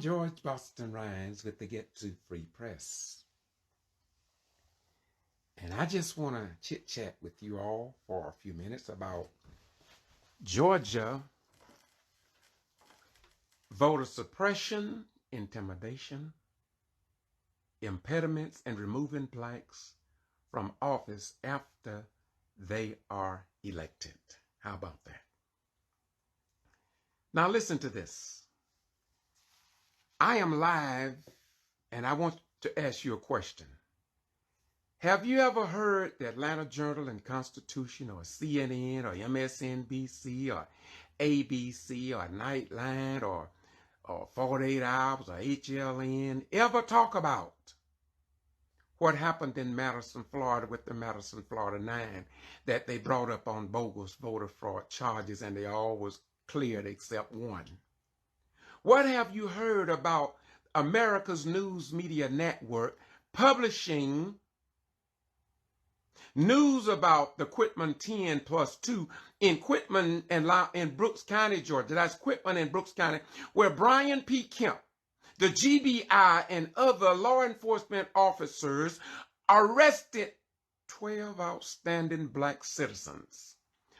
George Boston Rhymes with the Getto Free Press. And I just want to chit-chat with you all for a few minutes about Georgia voter suppression, intimidation, impediments, and removing blacks from office after they are elected. How about that? Now listen to this. I am live, and I want to ask you a question. Have you ever heard the Atlanta Journal and Constitution or CNN or MSNBC or ABC or Nightline or 48 Hours or HLN ever talk about what happened in Madison, Florida with the Madison, Florida 9 that they brought up on bogus voter fraud charges and they all was cleared except one? What have you heard about America's news media network publishing news about the Quitman 10+2 in Quitman and in Brooks County, Georgia? That's Quitman and Brooks County, where Brian P. Kemp, the G.B.R. and other law enforcement officers arrested 12 outstanding black citizens,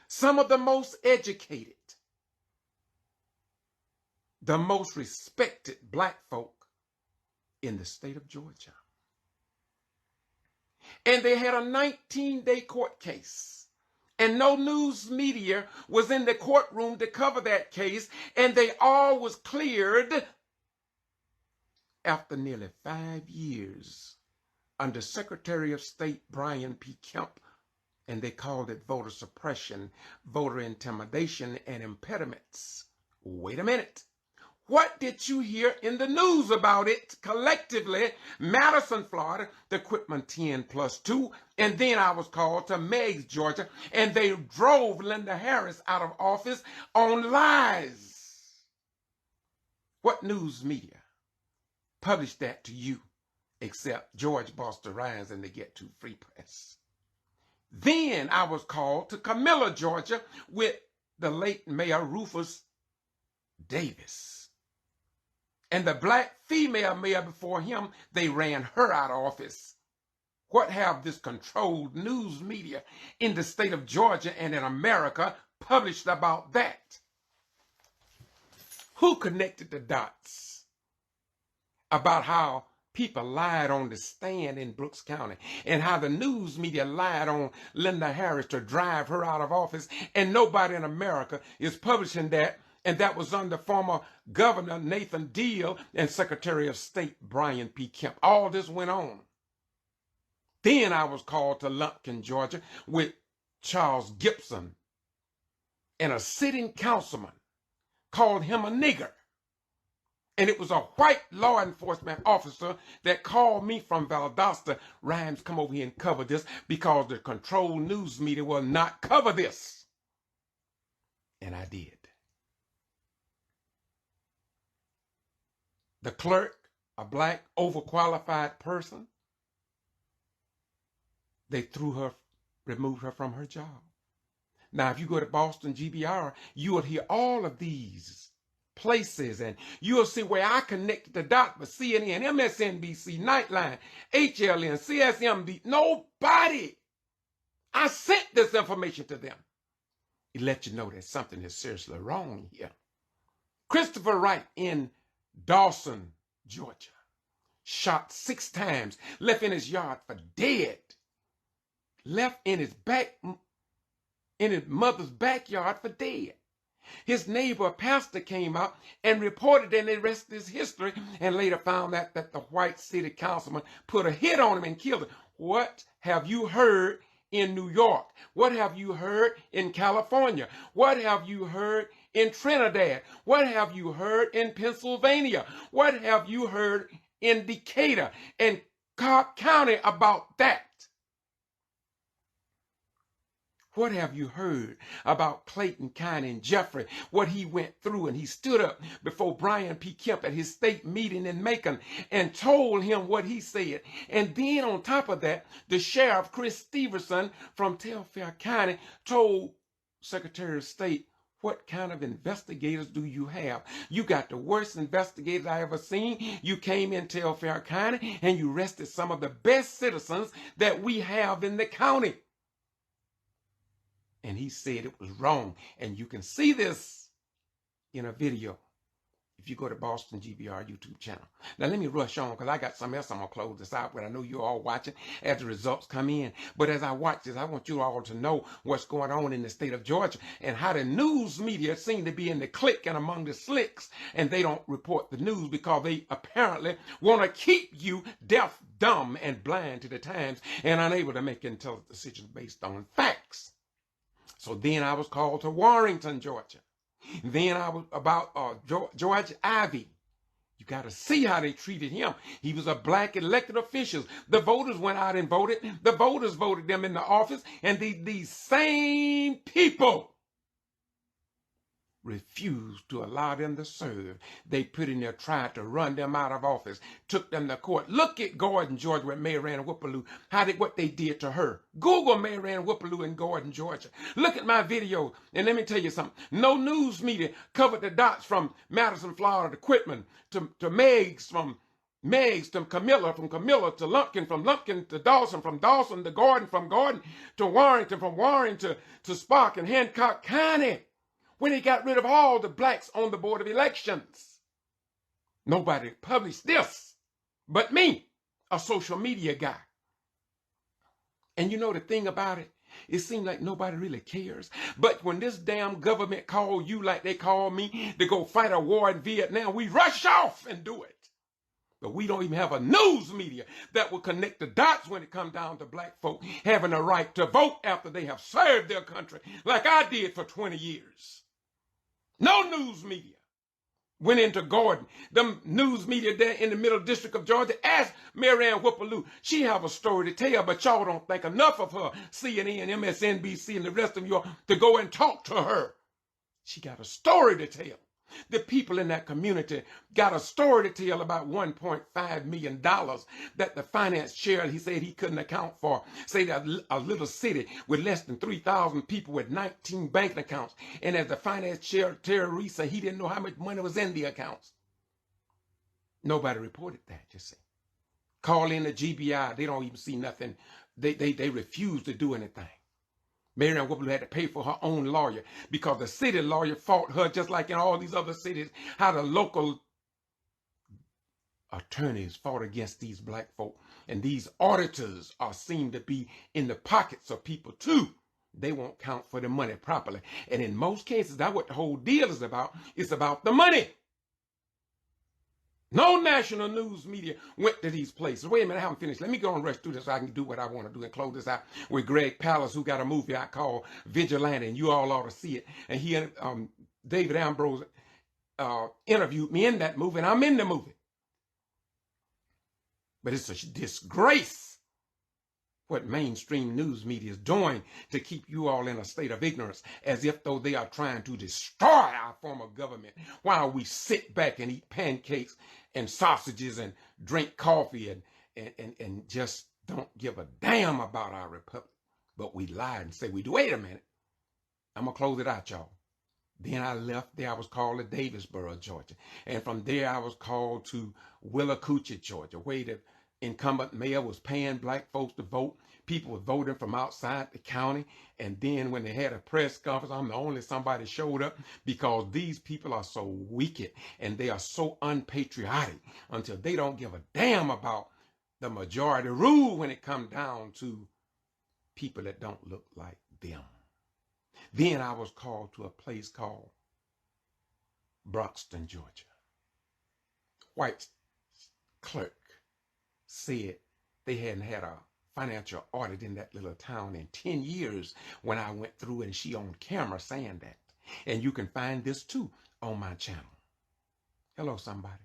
some of the most educated, the most respected black folk in the state of Georgia. And they had a 19-day court case. And no news media was in the courtroom to cover that case. And they all was cleared after nearly 5 years under Secretary of State Brian P. Kemp. And they called it voter suppression, voter intimidation, and impediments. Wait a minute. What did you hear in the news about it collectively? Madison, Florida, the Quitman 10+2, and then I was called to Meigs, Georgia, and they drove Linda Harris out of office on lies. What news media published that to you except George Boston Rhymes and the Getto Free Press? Then I was called to Camilla, Georgia, with the late Mayor Rufus Davis. And the black female mayor before him, they ran her out of office. What have this controlled news media in the state of Georgia and in America published about that? Who connected the dots about how people lied on the stand in Brooks County and how the news media lied on Linda Harris to drive her out of office, and nobody in America is publishing that? And that was under former Governor Nathan Deal and Secretary of State Brian P. Kemp. All this went on. Then I was called to Lumpkin, Georgia, with Charles Gibson, and a sitting councilman called him a nigger. And it was a white law enforcement officer that called me from Valdosta. Rhymes, come over here and cover this because the controlled news media will not cover this. And I did. The clerk, a black, overqualified person, they removed her from her job. Now, if you go to Boston G.B.R., you will hear all of these places, and you'll see where I connected the dot with CNN, MSNBC, Nightline, HLN, CSMB. Nobody. I sent this information to them. It let you know that something is seriously wrong here. Christopher Wright in Dawson, Georgia, shot 6 times, left in his yard for dead, left in his mother's backyard for dead. His neighbor, pastor, came out and reported, and the rest is history, and later found out that the white city councilman put a hit on him and killed him. What have you heard in New York? What have you heard in California? What have you heard in Trinidad? What have you heard in Pennsylvania? What have you heard in Decatur and Cobb County about that? What have you heard about Clayton County and Jeffrey, what he went through? And he stood up before Brian P. Kemp at his state meeting in Macon and told him what he said. And then on top of that, the sheriff, Chris Stevenson from Telfair County, told Secretary of State What kind of investigators do you have? You got the worst investigators I ever seen. You came in Telfair County and you arrested some of the best citizens that we have in the county. And he said it was wrong. And you can see this in a video if you go to Boston G.B.R. YouTube channel. Now, let me rush on because I got something else I'm going to close this out, but I know you're all watching as the results come in. But as I watch this, I want you all to know what's going on in the state of Georgia and how the news media seem to be in the clique and among the slicks, and they don't report the news because they apparently want to keep you deaf, dumb, and blind to the times and unable to make intelligent decisions based on facts. So then I was called to Warrenton, Georgia. Then I was about George Ivey. You got to see how they treated him. He was a black elected official. The voters went out and voted. The voters voted them in the office. And these same people refused to allow them to serve. They put in there, tried to run them out of office, took them to court. Look at Gordon, Georgia, with Mary Ann Whippaloo, what they did to her. Google Mary Ann Whippaloo in Gordon, Georgia. Look at my video, and let me tell you something. No news media covered the dots from Madison, Florida, to Quitman, to Meigs, from Meigs to Camilla, from Camilla to Lumpkin, from Lumpkin to Dawson, from Dawson to Gordon, from Gordon to Warrenton, from Warrenton to Sparta-Hancock County, when they got rid of all the blacks on the Board of Elections. Nobody published this but me, a social media guy. And you know the thing about it? It seems like nobody really cares. But when this damn government call you like they call me to go fight a war in Vietnam, we rush off and do it. But we don't even have a news media that will connect the dots when it comes down to black folk having a right to vote after they have served their country like I did for 20 years. No news media went into Gordon. Them news media there in the Middle District of Georgia asked Mary Ann Whippaloo. She have a story to tell, but y'all don't think enough of her, CNN, MSNBC, and the rest of y'all, to go and talk to her. She got a story to tell. The people in that community got a story to tell about $1.5 million that the finance chair, he said he couldn't account for. Say that a little city with less than 3,000 people with 19 bank accounts. And as the finance chair, Terry said, he didn't know how much money was in the accounts. Nobody reported that, you see. Call in the G.B.R. They don't even see nothing. They refuse to do anything. Mary Ann Whippaloo had to pay for her own lawyer because the city lawyer fought her just like in all these other cities, how the local attorneys fought against these black folk. And these auditors seem to be in the pockets of people too. They won't count for the money properly. And in most cases, that's what the whole deal is about. It's about the money. No national news media went to these places. Wait a minute, I haven't finished. Let me go and rush through this so I can do what I want to do and close this out with Greg Palast, who got a movie I call Vigilante, and you all ought to see it. And he, David Ambrose, interviewed me in that movie, and I'm in the movie. But it's a disgrace what mainstream news media is doing to keep you all in a state of ignorance, as if though they are trying to destroy our form of government while we sit back and eat pancakes and sausages and drink coffee and just don't give a damn about our republic. But we lie and say we do. Wait a minute. I'm going to close it out, y'all. Then I left there. I was called to Davisboro, Georgia. And from there, I was called to Willacoochee, Georgia, where the incumbent mayor was paying black folks to vote. People were voting from outside the county. And then when they had a press conference, I'm the only somebody showed up because these people are so wicked and they are so unpatriotic until they don't give a damn about the majority rule when it comes down to people that don't look like them. Then I was called to a place called Broxton, Georgia. White clerk said they hadn't had a financial audit in that little town in 10 years when I went through, and she on camera saying that. And you can find this too on my channel. Hello, somebody.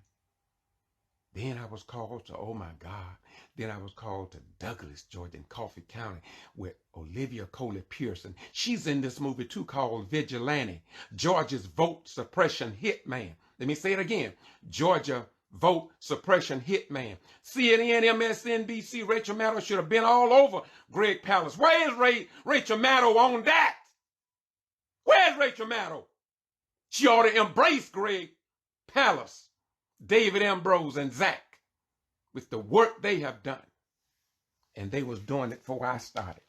Then I was called to, oh my God, then I was called to Douglas, Georgia, in Coffee County with Olivia Coley Pearson. She's in this movie too called Vigilante, Georgia's vote suppression hitman. Let me say it again. Georgia vote suppression hitman. CNN, MSNBC, Rachel Maddow should have been all over Greg Palast. Where is Rachel Maddow on that? Where's Rachel Maddow? She ought to embrace Greg Palast, David Ambrose, and Zach with the work they have done. And they was doing it before I started.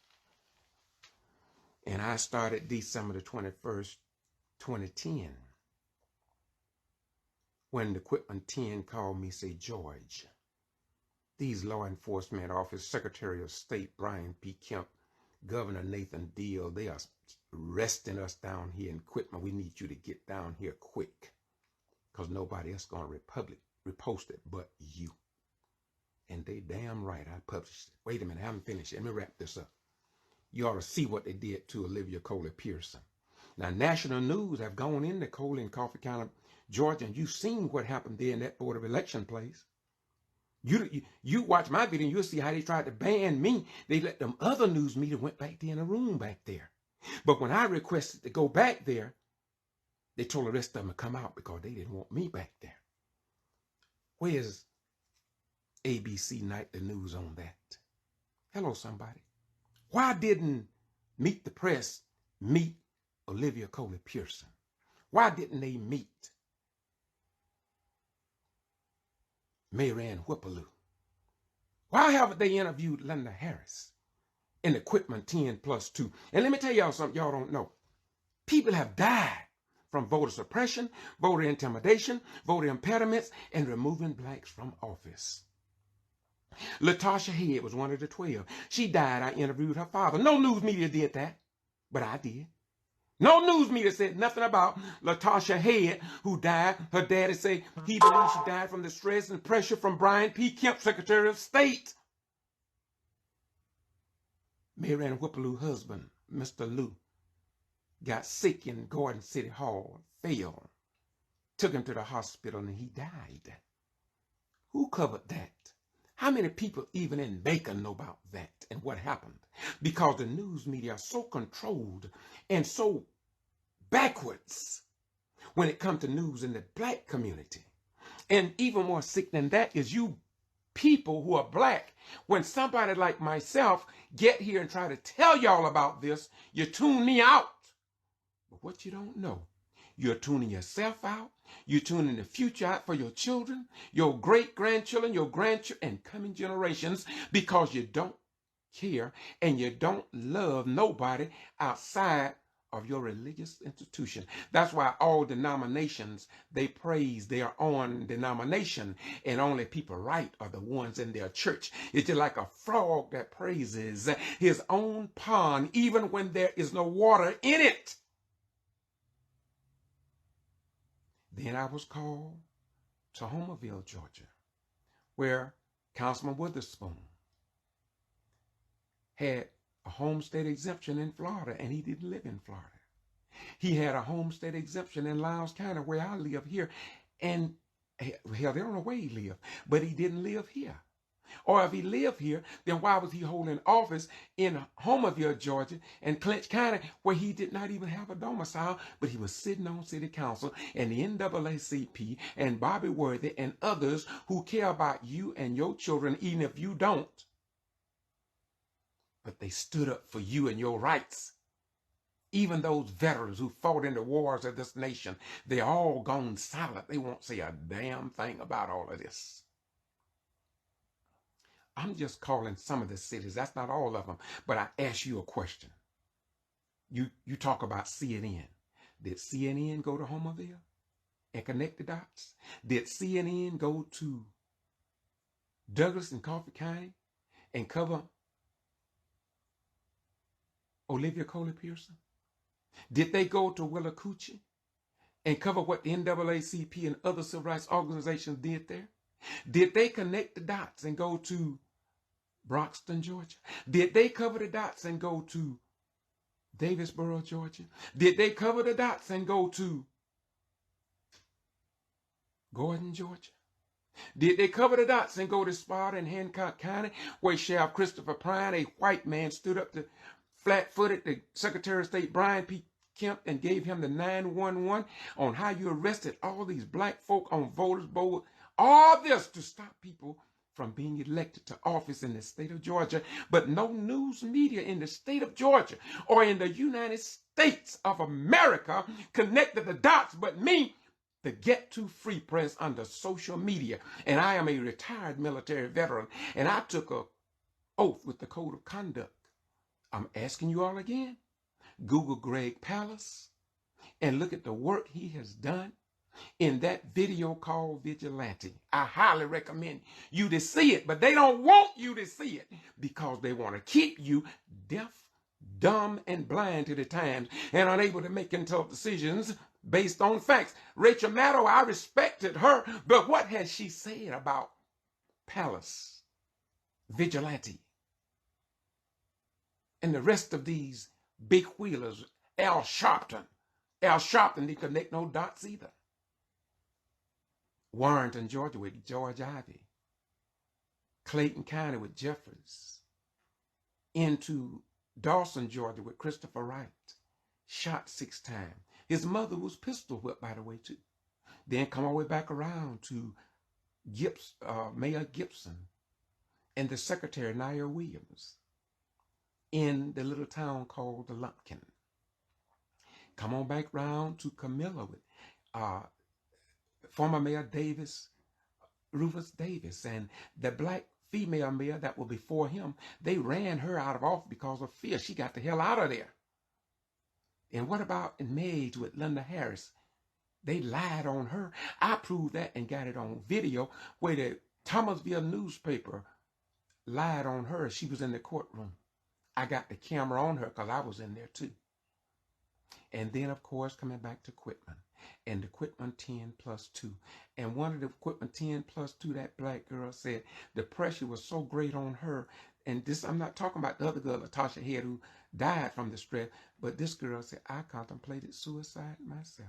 And I started December the 21st, 2010. When the Quitman-10 called me, say, George, these law enforcement officers, Secretary of State Brian P. Kemp, Governor Nathan Deal, they are arresting us down here in Quitman. We need you to get down here quick because nobody else going to repost it but you. And they damn right, I published it. Wait a minute, I haven't finished. Let me wrap this up. You ought to see what they did to Olivia Coley Pearson. Now, national news have gone into Coley and Coffee County, Georgia, and you've seen what happened there in that Board of Election place. You watch my video and you'll see how they tried to ban me. They let them other news media went back there in a room back there. But when I requested to go back there, they told the rest of them to come out because they didn't want me back there. Where's ABC Nightly News on that? Hello, somebody. Why didn't Meet the Press meet Olivia Coley Pearson? Why didn't they meet Mary Ann Whipperloo? Why haven't they interviewed Linda Harris in the Quitman-10+2? And let me tell y'all something y'all don't know. People have died from voter suppression, voter intimidation, voter impediments, and removing blacks from office. Latasha Head was one of the 12. She died. I interviewed her father. No news media did that, but I did. No news media said nothing about Latasha Head, who died. Her daddy said he believes she died from the stress and pressure from Brian P. Kemp, Secretary of State. Mary Ann Whipperloo's husband, Mr. Lou, got sick in Gordon City Hall, fell, took him to the hospital, and he died. Who covered that? How many people even in Macon know about that and what happened? Because the news media are so controlled and so backwards when it comes to news in the black community. And even more sick than that is you people who are black. When somebody like myself get here and try to tell y'all about this, you tune me out. But what you don't know, you're tuning yourself out. You're tuning the future out for your children, your great-grandchildren, your grandchildren, and coming generations because you don't care and you don't love nobody outside of your religious institution. That's why all denominations, they praise their own denomination, and only people right are the ones in their church. It's just like a frog that praises his own pond even when there is no water in it. Then I was called to Homerville, Georgia, where Councilman Witherspoon had a homestead exemption in Florida, and he didn't live in Florida. He had a homestead exemption in Lowndes County, where I live here, and hell, they don't know where he lived, but he didn't live here. Or if he lived here, then why was he holding office in Homerville, Georgia, and Clinch County, where he did not even have a domicile, but he was sitting on city council, and the NAACP and Bobby Worthy and others who care about you and your children, even if you don't, but they stood up for you and your rights. Even those veterans who fought in the wars of this nation, they're all gone silent. They won't say a damn thing about all of this. I'm just calling some of the cities. That's not all of them. But I ask you a question. You talk about CNN. Did CNN go to Homerville and connect the dots? Did CNN go to Douglas and Coffee County and cover Olivia Coley Pearson? Did they go to Willacoochee and cover what the NAACP and other civil rights organizations did there? Did they connect the dots and go to Broxton, Georgia? Did they cover the dots and go to Davisboro, Georgia? Did they cover the dots and go to Gordon, Georgia? Did they cover the dots and go to Sparta and Hancock County, where Sheriff Christopher Prine, a white man, stood up to flat-footed the Secretary of State Brian P. Kemp and gave him the 911 on how you arrested all these black folk on voters' board? All this to stop people from being elected to office in the state of Georgia. But no news media in the state of Georgia or in the United States States of America connected the dots but me, the Getto Free Press under social media. And I am a retired military veteran, and I took an oath with the code of conduct. I'm asking you all again, Google Greg PALAST and look at the work he has done in that video called Vigilante. I highly recommend you to see it, but they don't want you to see it because they want to keep you deaf, dumb, and blind to the times and unable to make tough decisions based on facts. Rachel Maddow, I respected her, but what has she said about PALAST, Vigilante, and the rest of these big wheelers? Al Sharpton, they connect no dots either. Warrenton, Georgia with George Ivey. Clayton County with Jeffers. Into Dawson, Georgia with Christopher Wright. Shot 6 times. His mother was pistol whipped, by the way, too. Then come all the way back around to Mayor Gibson and the Secretary, Nair Williams, in the little town called the Lumpkin. Come on back round to Camilla with former Mayor Rufus Davis, and the black female mayor that was before him. They ran her out of office because of fear. She got the hell out of there. And what about in Meigs with Linda Harris? They lied on her. I proved that and got it on video where the Thomasville newspaper lied on her. She was in the courtroom. I got the camera on her because I was in there too. And then, of course, coming back to Quitman and the Quitman 10+2. And one of the Quitman 10+2, that black girl said the pressure was so great on her. And this, I'm not talking about the other girl, Latasha Head, who died from the stress. But this girl said, I contemplated suicide myself.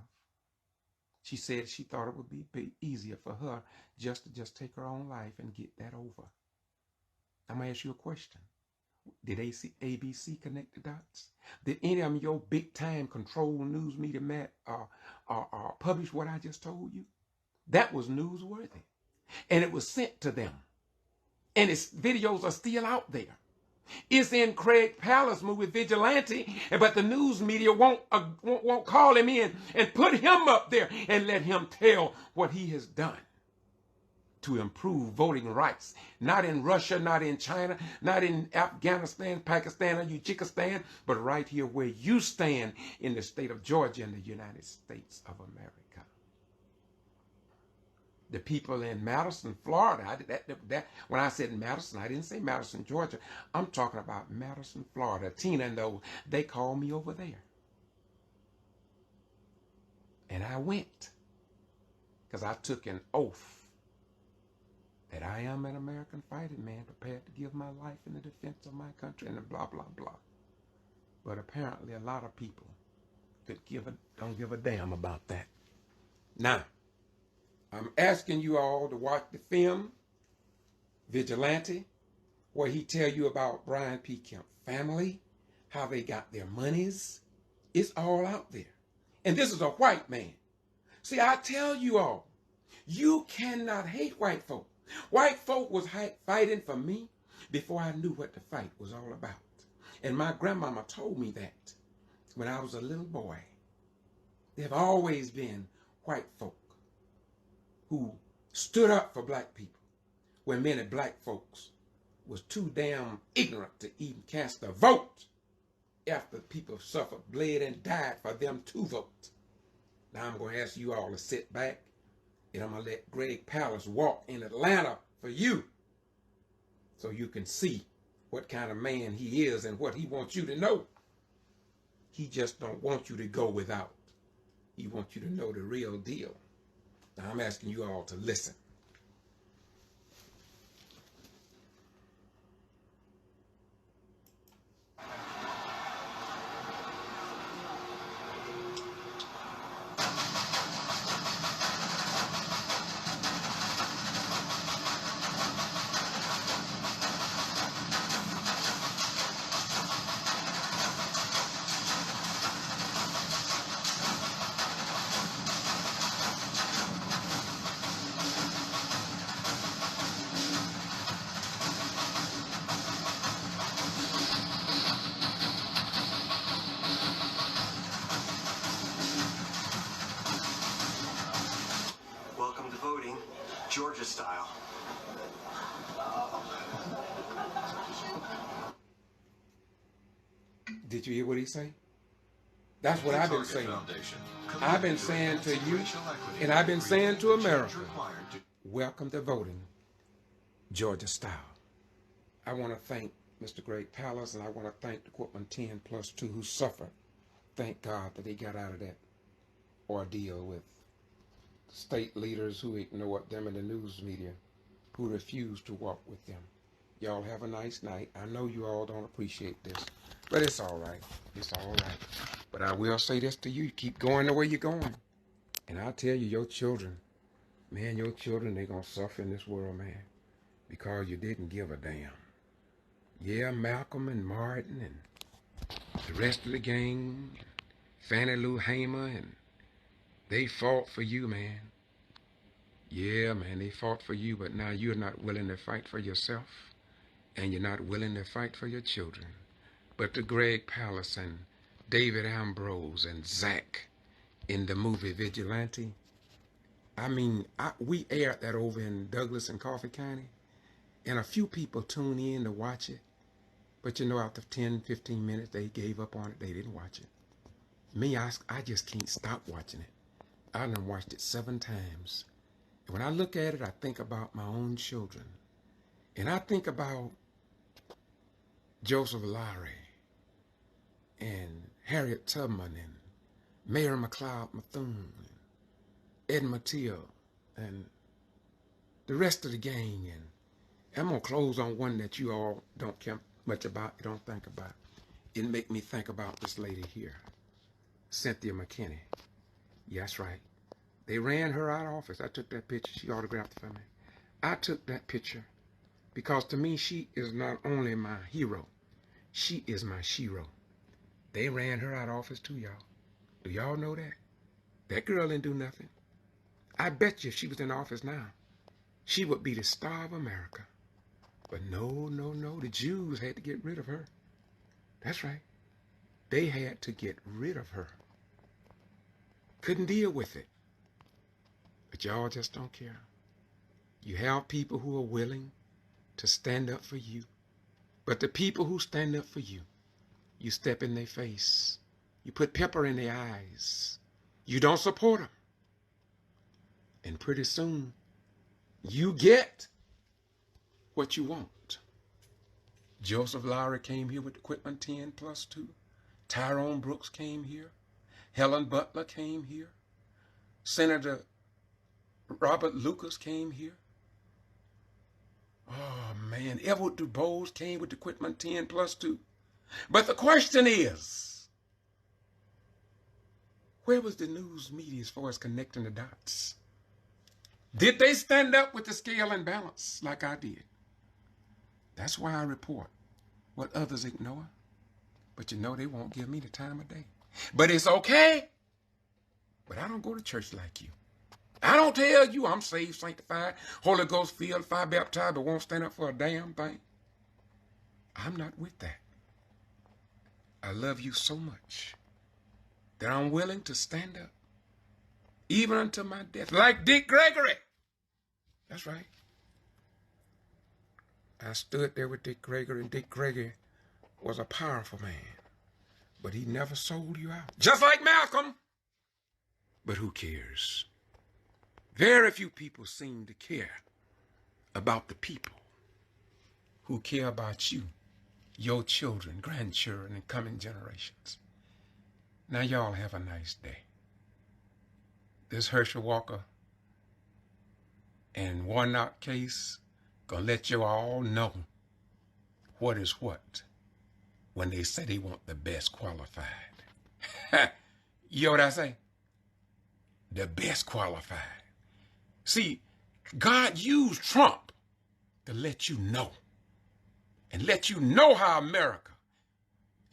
She said she thought it would be easier for her just to take her own life and get that over. I'm going to ask you a question. Did ABC connect the dots? Did any of your big-time control news media publish what I just told you? That was newsworthy. And it was sent to them. And its videos are still out there. It's in Craig Palast's movie Vigilante, but the news media won't call him in and put him up there and let him tell what he has done to improve voting rights. Not in Russia, not in China, not in Afghanistan, Pakistan, or Tajikistan, but right here where you stand in the state of Georgia in the United States of America. The people in Madison, Florida, when I said Madison, I didn't say Madison, Georgia. I'm talking about Madison, Florida. Tina and those, they called me over there. And I went because I took an oath that I am an American fighting man prepared to give my life in the defense of my country and blah, blah, blah. But apparently a lot of people don't give a damn about that. Now, I'm asking you all to watch the film, Vigilante, where he tell you about Brian P. Kemp family, how they got their monies. It's all out there. And this is a white man. See, I tell you all, you cannot hate white folk. White folk was fighting for me before I knew what the fight was all about. And my grandmama told me that when I was a little boy. There have always been white folk who stood up for black people when many black folks was too damn ignorant to even cast a vote after people suffered, bled, and died for them to vote. Now I'm going to ask you all to sit back, and I'm going to let Greg Palast walk in Atlanta for you so you can see what kind of man he is and what he wants you to know. He just don't want you to go without. He wants you to know the real deal. Now I'm asking you all to listen. Georgia style. Did you hear what he say? That's what I've been saying. I've been saying to you, and I've been saying to America, welcome to voting Georgia style. I want to thank Mr. Great PALAST, and I want to thank the Quitman 10+2 who suffered. Thank God that he got out of that ordeal with state leaders who ignored them and the news media who refused to walk with them. Y'all have a nice night. I know you all don't appreciate this, but it's all right. It's all right. But I will say this to you. Keep going the way you're going. And I'll tell you, your children, man, your children, they're going to suffer in this world, man, because you didn't give a damn. Yeah, Malcolm and Martin and the rest of the gang, Fannie Lou Hamer, and they fought for you, man. Yeah, man, they fought for you, but now you're not willing to fight for yourself, and you're not willing to fight for your children. But the Greg PALAST and David Ambrose and Zach in the movie Vigilante, I mean, we aired that over in Douglas and Coffee County, and a few people tuned in to watch it. But you know, after 10, 15 minutes, they gave up on it. They didn't watch it. Me, I just can't stop watching it. I done watched it 7 times. And when I look at it, I think about my own children. And I think about Joseph Lowry and Harriet Tubman and Mayor McLeod Bethune and Ed Mathieu and the rest of the gang. And I'm going to close on one that you all don't care much about, you don't think about. It make me think about this lady here, Cynthia McKinney. Yeah, that's right. They ran her out of office. I took that picture. She autographed it for me. I took that picture because to me, she is not only my hero, she is my shero. They ran her out of office too, y'all. Do y'all know that? That girl didn't do nothing. I bet you if she was in office now, she would be the star of America. But no, no, no, the Jews had to get rid of her. That's right. They had to get rid of her. Couldn't deal with it. But y'all just don't care. You have people who are willing to stand up for you. But the people who stand up for you, you step in their face. You put pepper in their eyes. You don't support them. And pretty soon, you get what you want. Joseph Lowry came here with the Quitman 10+2. Tyrone Brooks came here. Helen Butler came here. Senator Robert Lucas came here. Oh, man. Edward DuBose came with the Quitman 10+2. But the question is, where was the news media as far as connecting the dots? Did they stand up with the scale and balance like I did? That's why I report what others ignore. But you know they won't give me the time of day. But it's okay. But I don't go to church like you. I don't tell you I'm saved, sanctified, Holy Ghost filled, fire baptized, but won't stand up for a damn thing. I'm not with that. I love you so much that I'm willing to stand up, even unto my death, like Dick Gregory. That's right. I stood there with Dick Gregory, and Dick Gregory was a powerful man, but he never sold you out. Just like Malcolm. But who cares? Very few people seem to care about the people who care about you, your children, grandchildren, and coming generations. Now y'all have a nice day. This Herschel Walker and Warnock case gonna let you all know what is what when they say they want the best qualified. You know what I say? The best qualified. See, God used Trump to let you know and let you know how America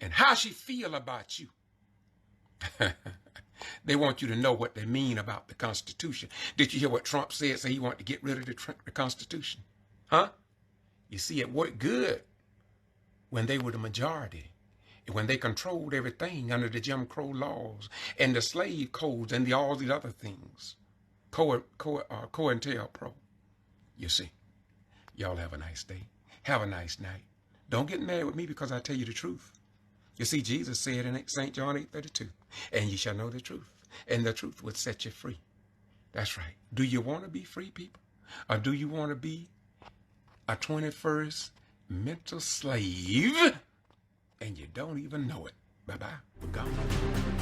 and how she feel about you. They want you to know what they mean about the Constitution. Did you hear what Trump said? Say he wanted to get rid of the Constitution. Huh? You see, it worked good when they were the majority. And when they controlled everything under the Jim Crow laws and the slave codes and all these other things. COINTELPRO. You see, y'all have a nice day. Have a nice night. Don't get mad with me because I tell you the truth. You see, Jesus said in St. John 8:32, and ye shall know the truth, and the truth will set you free. That's right. Do you want to be free, people? Or do you want to be a 21st mental slave and you don't even know it? Bye-bye. We're gone.